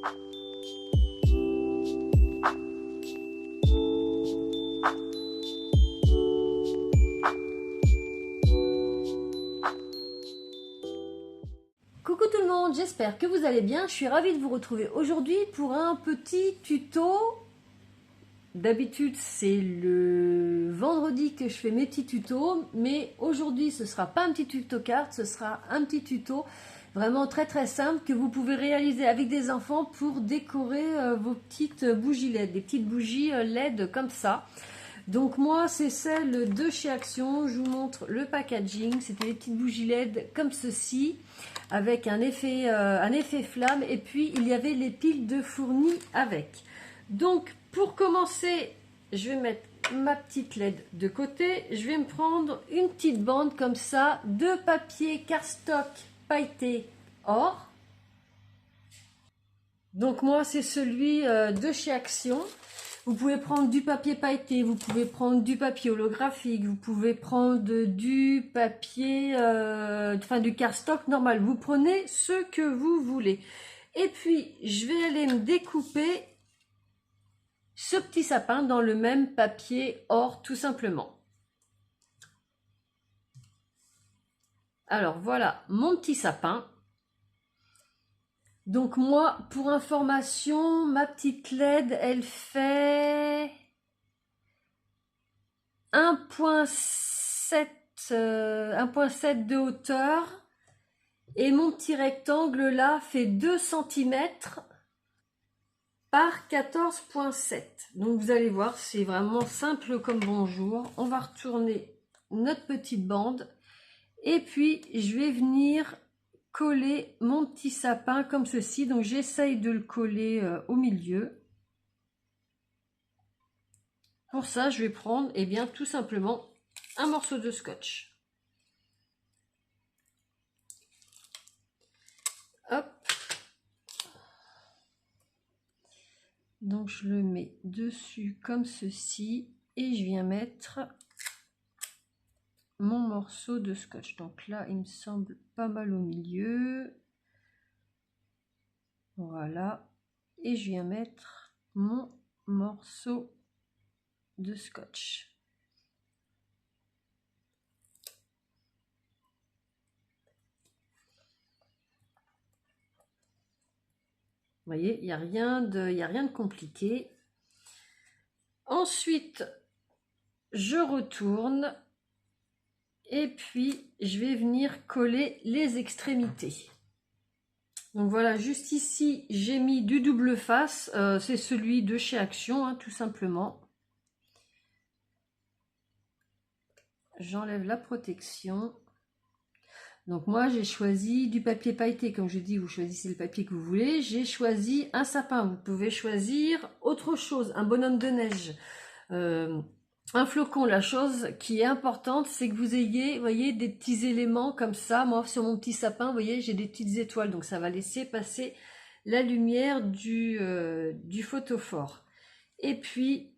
Coucou tout le monde, j'espère que vous allez bien. Je suis ravie de vous retrouver aujourd'hui pour un petit tuto. D'habitude, c'est le vendredi que je fais mes petits tutos, mais aujourd'hui, ce ne sera pas un petit tuto carte, ce sera un petit tuto vraiment très simple que vous pouvez réaliser avec des enfants pour décorer vos petites bougies LED, des petites bougies LED comme ça. Donc moi, c'est celle de chez Action. Je vous montre le packaging. C'était des petites bougies LED comme ceci, avec un effet flamme, et puis il y avait les piles de fournis avec. Donc pour commencer, je vais mettre ma petite LED de côté. Je vais me prendre une petite bande comme ça de papier cardstock pailleté or. Donc moi, c'est celui de chez Action. Vous pouvez prendre du papier pailleté, vous pouvez prendre du papier holographique, vous pouvez prendre du papier, du cardstock normal. Vous prenez ce que vous voulez. Et puis, je vais aller me découper ce petit sapin dans le même papier or, tout simplement. Alors, voilà mon petit sapin. Donc moi, pour information, ma petite LED, elle fait 1,7 de hauteur, et mon petit rectangle là fait 2 cm par 14,7. Donc vous allez voir, c'est vraiment simple comme bonjour. On va retourner notre petite bande et puis je vais venir coller mon petit sapin comme ceci. Donc j'essaye de le coller au milieu. Pour ça, je vais prendre tout simplement un morceau de scotch. Hop. Donc je le mets dessus comme ceci et je viens mettre mon morceau de scotch. Donc là, il me semble pas mal au milieu. Voilà. Et je viens mettre mon morceau de scotch. Vous voyez, il n'y a rien de compliqué. Ensuite, je retourne et puis je vais venir coller les extrémités. Donc voilà, juste ici, j'ai mis du double face. C'est celui de chez Action, hein, tout simplement. J'enlève la protection. Donc moi, j'ai choisi du papier pailleté. Comme je dis, vous choisissez le papier que vous voulez. J'ai choisi un sapin. Vous pouvez choisir autre chose, un bonhomme de neige, un flocon. La chose qui est importante, c'est que vous ayez, vous voyez, des petits éléments comme ça. Moi, sur mon petit sapin, vous voyez, j'ai des petites étoiles. Donc ça va laisser passer la lumière du photophore. Et puis,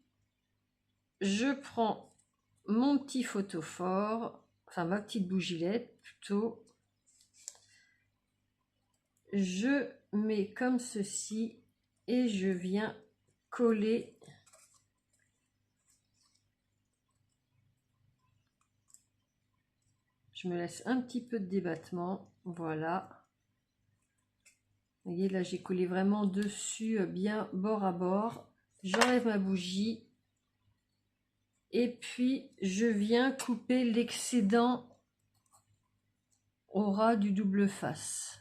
je prends mon petit photophore, enfin ma petite bougie LED plutôt, je mets comme ceci et je viens coller je me laisse un petit peu de débattement. Voilà, vous voyez, là j'ai collé vraiment dessus, bien bord à bord. J'enlève ma bougie et puis je viens couper l'excédent au ras du double face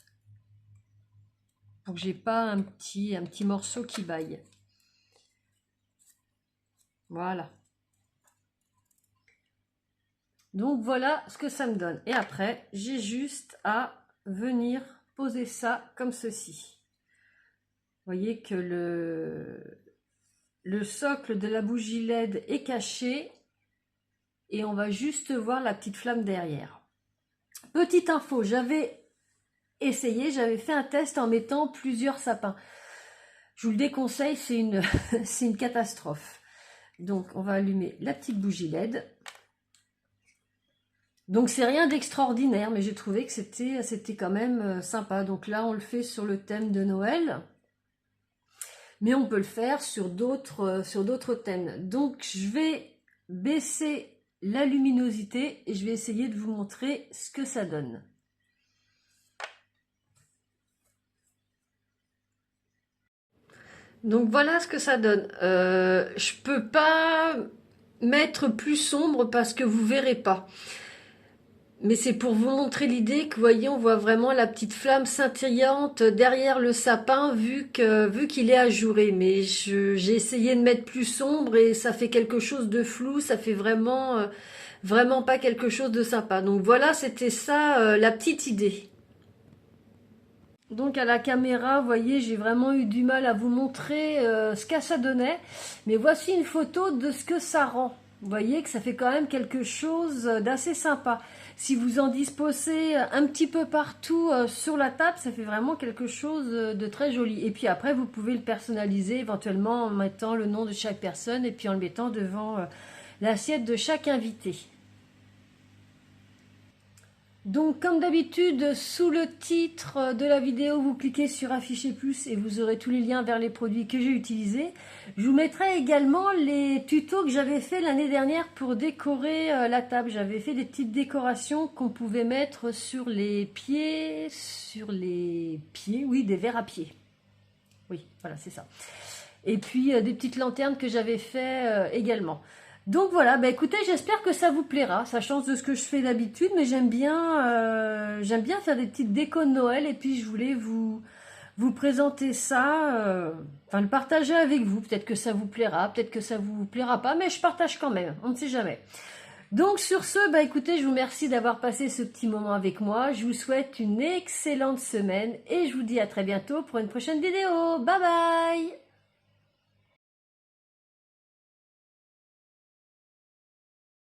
pour que j'ai pas un petit morceau qui baille. Voilà. Donc voilà ce que ça me donne. Et après, j'ai juste à venir poser ça comme ceci. Vous voyez que le socle de la bougie LED est caché et on va juste voir la petite flamme derrière. Petite info, j'avais essayé, j'avais fait un test en mettant plusieurs sapins. Je vous le déconseille, c'est une catastrophe. Donc on va allumer la petite bougie LED. Donc c'est rien d'extraordinaire, mais j'ai trouvé que c'était quand même sympa. Donc là on le fait sur le thème de Noël. mais on peut le faire sur d'autres thèmes. Donc je vais baisser la luminosité et je vais essayer de vous montrer ce que ça donne. Donc voilà ce que ça donne. Je peux pas mettre plus sombre parce que vous verrez pas. Mais c'est pour vous montrer l'idée que, vous voyez, on voit vraiment la petite flamme scintillante derrière le sapin vu qu'il est ajouré. Mais j'ai essayé de mettre plus sombre et ça fait quelque chose de flou, ça fait vraiment pas quelque chose de sympa. Donc voilà, c'était ça la petite idée. Donc à la caméra, vous voyez, j'ai vraiment eu du mal à vous montrer ce que ça donnait. Mais voici une photo de ce que ça rend. Vous voyez que ça fait quand même quelque chose d'assez sympa. Si vous en disposez un petit peu partout sur la table, ça fait vraiment quelque chose de très joli. Et puis après, vous pouvez le personnaliser éventuellement en mettant le nom de chaque personne et puis en le mettant devant l'assiette de chaque invité. Donc comme d'habitude, sous le titre de la vidéo, vous cliquez sur afficher plus et vous aurez tous les liens vers les produits que j'ai utilisés. Je vous mettrai également les tutos que j'avais fait l'année dernière pour décorer la table. J'avais fait des petites décorations qu'on pouvait mettre sur les pieds, oui, des verres à pied. Oui, voilà, c'est ça. Et puis des petites lanternes que j'avais fait également. Donc voilà, bah écoutez, j'espère que ça vous plaira. Ça change de ce que je fais d'habitude, mais j'aime bien faire des petites décos de Noël. Et puis je voulais vous présenter ça, le partager avec vous. Peut-être que ça vous plaira, peut-être que ça vous plaira pas, mais je partage quand même, on ne sait jamais. Donc sur ce, bah écoutez, je vous remercie d'avoir passé ce petit moment avec moi. Je vous souhaite une excellente semaine et je vous dis à très bientôt pour une prochaine vidéo. Bye bye!